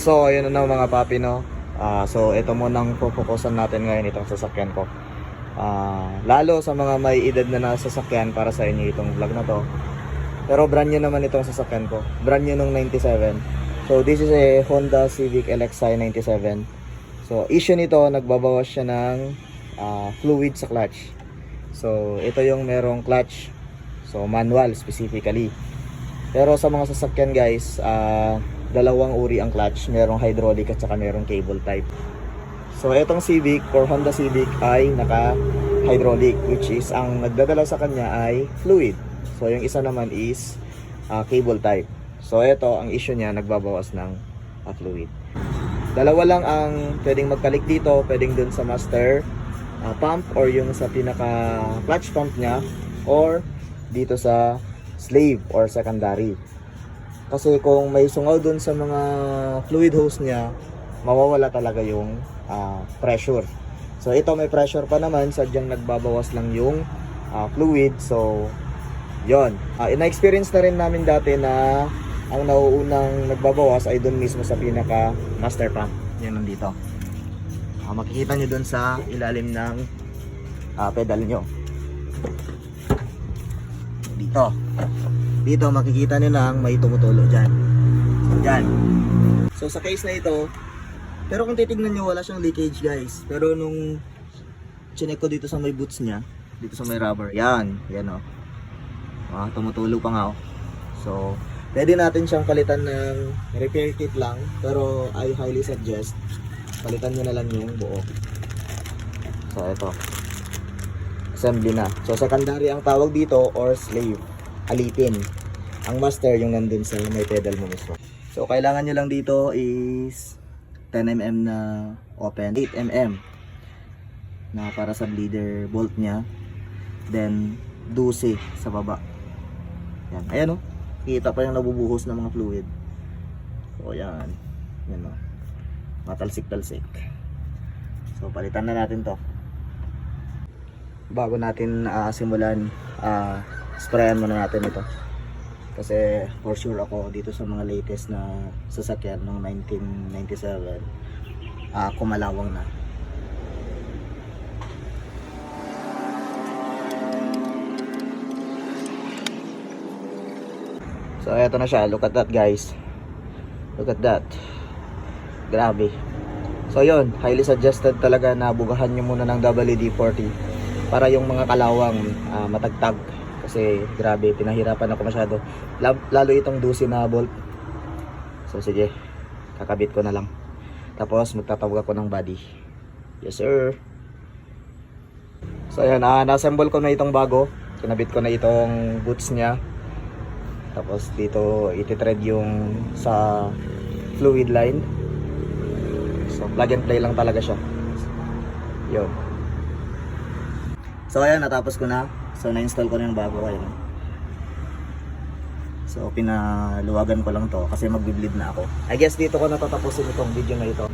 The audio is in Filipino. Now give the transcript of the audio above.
So, ayun na mga papi, no? So, ito munang pupukusan natin ngayon itong sasakyan ko. Lalo sa mga may edad na sasakyan, para sa inyo itong vlog na to. Pero brand new naman itong sasakyan ko. Brand new nung 97. So, this is a Honda Civic LXi 97. So, issue nito, nagbabawas siya ng fluid sa clutch. So, ito yung merong clutch. So, manual specifically. Pero sa mga sasakyan guys, dalawang uri ang clutch. Merong hydraulic at saka merong cable type. So itong Civic or Honda Civic ay naka hydraulic, which is ang nagdadala sa kanya ay fluid. So yung isa naman is cable type. So ito ang issue niya, nagbabawas ng fluid. Dalawa lang ang pwedeng magkalik dito, pwedeng dun sa master pump or yung sa pinaka clutch pump niya, or dito sa slave or secondary. Kasi kung may sungaw dun sa mga fluid hose niya, mawawala talaga yung pressure. So ito may pressure pa naman, sadyang nagbabawas lang yung fluid. So yon, ina-experience na rin namin dati na ang nauunang nagbabawas ay dun mismo sa pinaka master pump. Yan nandito. Makikita nyo dun sa ilalim ng pedal nyo. Dito makikita nyo lang may tumutulo dyan. So dyan. So sa case na ito, pero kung titignan nyo, wala siyang leakage guys. Pero nung chinek ko dito sa may boots nya, dito sa may rubber, yan o. Tumutulo pa nga o. So pwede natin siyang palitan ng repair kit lang, pero I highly suggest palitan nyo na lang yung buo. So ito, assembly na. So secondary ang tawag dito, or slave, alipin. Ang master yung nandun sa may pedal mo mismo. So kailangan nyo lang dito is 10mm na open, 8mm na para sa bleeder bolt nya, then 12 sa baba. Yan, ayan o, kita pa yung nabubuhos ng mga fluid. So yan, yan o, matalsik-talsik. So palitan na natin to. Bago natin simulan, sprayan muna natin ito. Kasi for sure ako dito sa mga latest na sasakyan ng 1997, kumalawang na. So eto na siya, look at that guys. Look at that. Grabe. So yun, highly suggested talaga na bugahan nyo muna ng WD-40 para yung mga kalawang matagtag. Kasi grabe, pinahirapan ako masyado. Lalo itong 12 na bolt. So sige, kakabit ko na lang. Tapos magtatawag ako ng body. Yes sir. So ayan, na-assemble ko na itong bago. Kinabit ko na itong boots nya. Tapos dito iti-thread yung sa fluid line. So plug and play lang talaga siya. Yun. So ayan, natapos ko na. So na-install ko na yung bago, ayun. So pinaluwagan ko lang to kasi magbi-bleed na ako. I guess dito ko natatapusin itong video na ito.